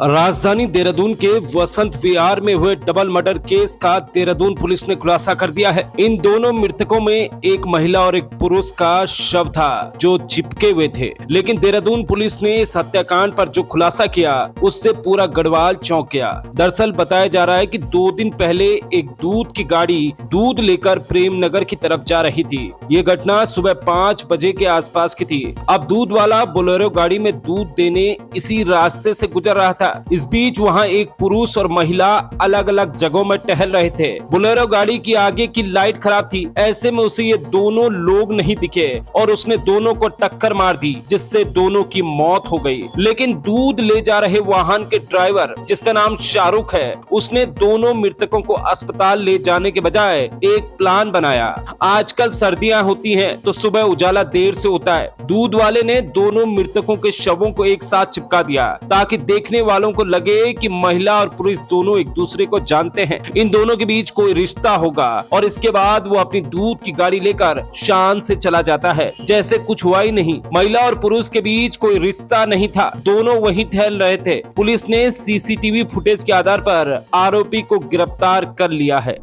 राजधानी देहरादून के वसंत विहार में हुए डबल मर्डर केस का देहरादून पुलिस ने खुलासा कर दिया है। इन दोनों मृतकों में एक महिला और एक पुरुष का शव था जो चिपके हुए थे, लेकिन देहरादून पुलिस ने इस हत्याकांड पर जो खुलासा किया उससे पूरा गढ़वाल चौंक गया। दरअसल बताया जा रहा है कि 2 दिन पहले एक दूध की गाड़ी दूध लेकर प्रेम नगर की तरफ जा रही थी। ये घटना सुबह 5 बजे के आसपास की थी। अब दूध वाला बोलेरो गाड़ी में दूध देने इसी रास्ते से गुजर रहा था। इस बीच वहां एक पुरुष और महिला अलग अलग जगहों में टहल रहे थे। बोलेरो गाड़ी की आगे की लाइट खराब थी, ऐसे में उसे ये दोनों लोग नहीं दिखे और उसने दोनों को टक्कर मार दी, जिससे दोनों की मौत हो गई। लेकिन दूध ले जा रहे वाहन के ड्राइवर, जिसका नाम शाहरुख है, उसने दोनों मृतकों को अस्पताल ले जाने के बजाय एक प्लान बनाया। आजकल सर्दियां होती हैं तो सुबह उजाला देर से होता है। दूध वाले ने दोनों मृतकों के शवों को एक साथ चिपका दिया ताकि देखने वालों को लगे कि महिला और पुरुष दोनों एक दूसरे को जानते हैं, इन दोनों के बीच कोई रिश्ता होगा। और इसके बाद वो अपनी दूध की गाड़ी लेकर शान से चला जाता है, जैसे कुछ हुआ ही नहीं। महिला और पुरुष के बीच कोई रिश्ता नहीं था, दोनों वहीं टहल रहे थे। पुलिस ने सीसीटीवी फुटेज के आधार पर आरोपी को गिरफ्तार कर लिया है।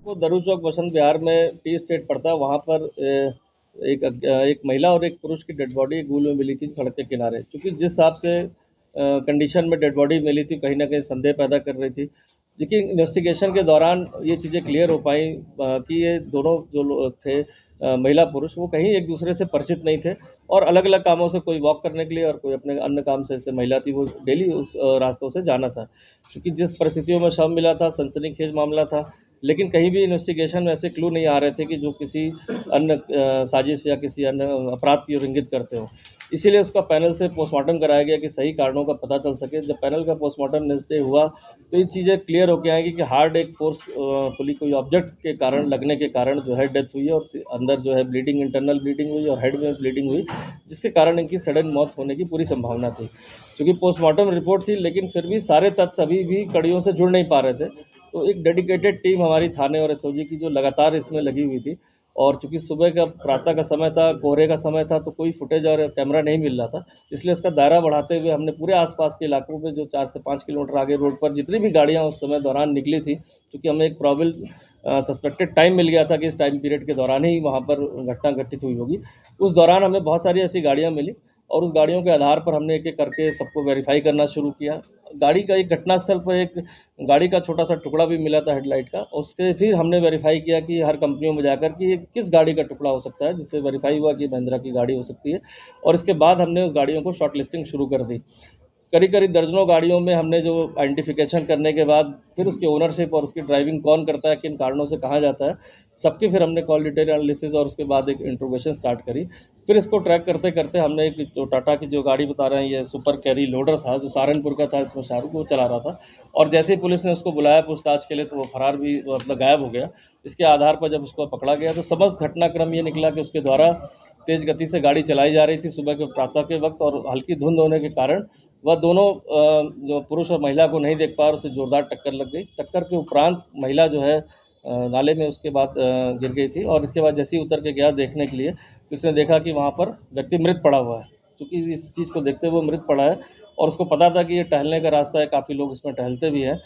वो दरू चौक वसंत विहार में टी स्टेट पड़ता है, वहाँ पर एक महिला और एक पुरुष की डेड बॉडी गूल में मिली थी सड़क के किनारे। क्योंकि जिस हिसाब से कंडीशन में डेड बॉडी मिली थी, कहीं ना कहीं संदेह पैदा कर रही थी। लेकिन इन्वेस्टिगेशन के दौरान ये चीज़ें क्लियर हो पाई कि ये दोनों जो लोग थे, महिला पुरुष, वो कहीं एक दूसरे से परिचित नहीं थे और अलग अलग कामों से, कोई वॉक करने के लिए और कोई अपने अन्य काम से, जैसे महिला थी वो डेली उस रास्तों से जाना था। क्योंकि जिस परिस्थितियों में शव मिला था, सनसनीखेज मामला था, लेकिन कहीं भी इन्वेस्टिगेशन में ऐसे क्लू नहीं आ रहे थे कि जो किसी अन्य साजिश या किसी अन्य अपराध की ओर इंगित करते हो। इसीलिए उसका पैनल से पोस्टमार्टम कराया गया कि सही कारणों का पता चल सके। जब पैनल का पोस्टमार्टम नेक्स्ट डे हुआ तो ये चीज़ें क्लियर होकर आएंगी कि हार्ड एक फोर्सफुली कोई ऑब्जेक्ट के कारण लगने के कारण जो है डेथ हुई है और अंदर जो है ब्लीडिंग, इंटरनल ब्लीडिंग हुई और हेड में ब्लीडिंग हुई, जिसके कारण इनकी सडन मौत होने की पूरी संभावना थी। क्योंकि पोस्टमार्टम रिपोर्ट थी, लेकिन फिर भी सारे तथ्य अभी भी कड़ियों से जुड़ नहीं पा रहे थे। तो एक डेडिकेटेड टीम हमारी थाने और एसओजी की जो लगातार इसमें लगी हुई थी, और चूंकि सुबह का प्रातः का समय था, कोहरे का समय था, तो कोई फुटेज और कैमरा नहीं मिल रहा था। इसलिए इसका दायरा बढ़ाते हुए हमने पूरे आसपास के इलाकों में जो 4 से 5 किलोमीटर आगे रोड पर जितनी भी गाड़ियां उस समय दौरान निकली थी, क्योंकि हमें एक प्रॉबल सस्पेक्टेड टाइम मिल गया था कि इस टाइम पीरियड के दौरान ही वहाँ पर घटना घटित हुई होगी। उस दौरान हमें बहुत सारी ऐसी गाड़ियाँ मिली और उस गाड़ियों के आधार पर हमने एक एक करके सबको वेरीफाई करना शुरू किया। गाड़ी का एक घटनास्थल पर एक गाड़ी का छोटा सा टुकड़ा भी मिला था हेडलाइट का। उसके फिर हमने वेरीफाई किया कि हर कंपनियों में जाकर कि ये किस गाड़ी का टुकड़ा हो सकता है, जिससे वेरीफाई हुआ कि महिंद्रा की गाड़ी हो सकती है। और इसके बाद हमने उस गाड़ियों को शॉर्ट लिस्टिंग शुरू कर दी। करीब करीब दर्जनों गाड़ियों में हमने जो आइडेंटिफिकेशन करने के बाद फिर उसकी ओनरशिप और उसकी ड्राइविंग कौन करता है, किन कारणों से कहाँ जाता है, सबके फिर हमने कॉल डिटेल एनालिसिस और उसके बाद एक इंट्रोगेशन स्टार्ट करी। फिर इसको ट्रैक करते करते हमने एक जो टाटा की जो गाड़ी बता रहे हैं, ये सुपर कैरी लोडर था जो सहारनपुर का था, इसमें शाहरुख वो चला रहा था। और जैसे ही पुलिस ने उसको बुलाया पूछताछ के लिए तो वो फरार भी मतलब गायब हो गया। इसके आधार पर जब उसको पकड़ा गया तो समस्त घटनाक्रम ये निकला कि उसके द्वारा तेज़ गति से गाड़ी चलाई जा रही थी सुबह के प्रातः के वक्त, और हल्की धुंध होने के कारण वह दोनों जो पुरुष और महिला को नहीं देख पा, उसे जोरदार टक्कर लग गई। टक्कर के उपरांत महिला जो है नाले में उसके बाद गिर गई थी। और इसके बाद जैसे ही उतर के गया देखने के लिए तो उसने देखा कि वहाँ पर व्यक्ति मृत पड़ा हुआ है। क्योंकि इस चीज़ को देखते हुए मृत पड़ा है और उसको पता था कि ये टहलने का रास्ता है, काफ़ी लोग इसमें टहलते भी हैं,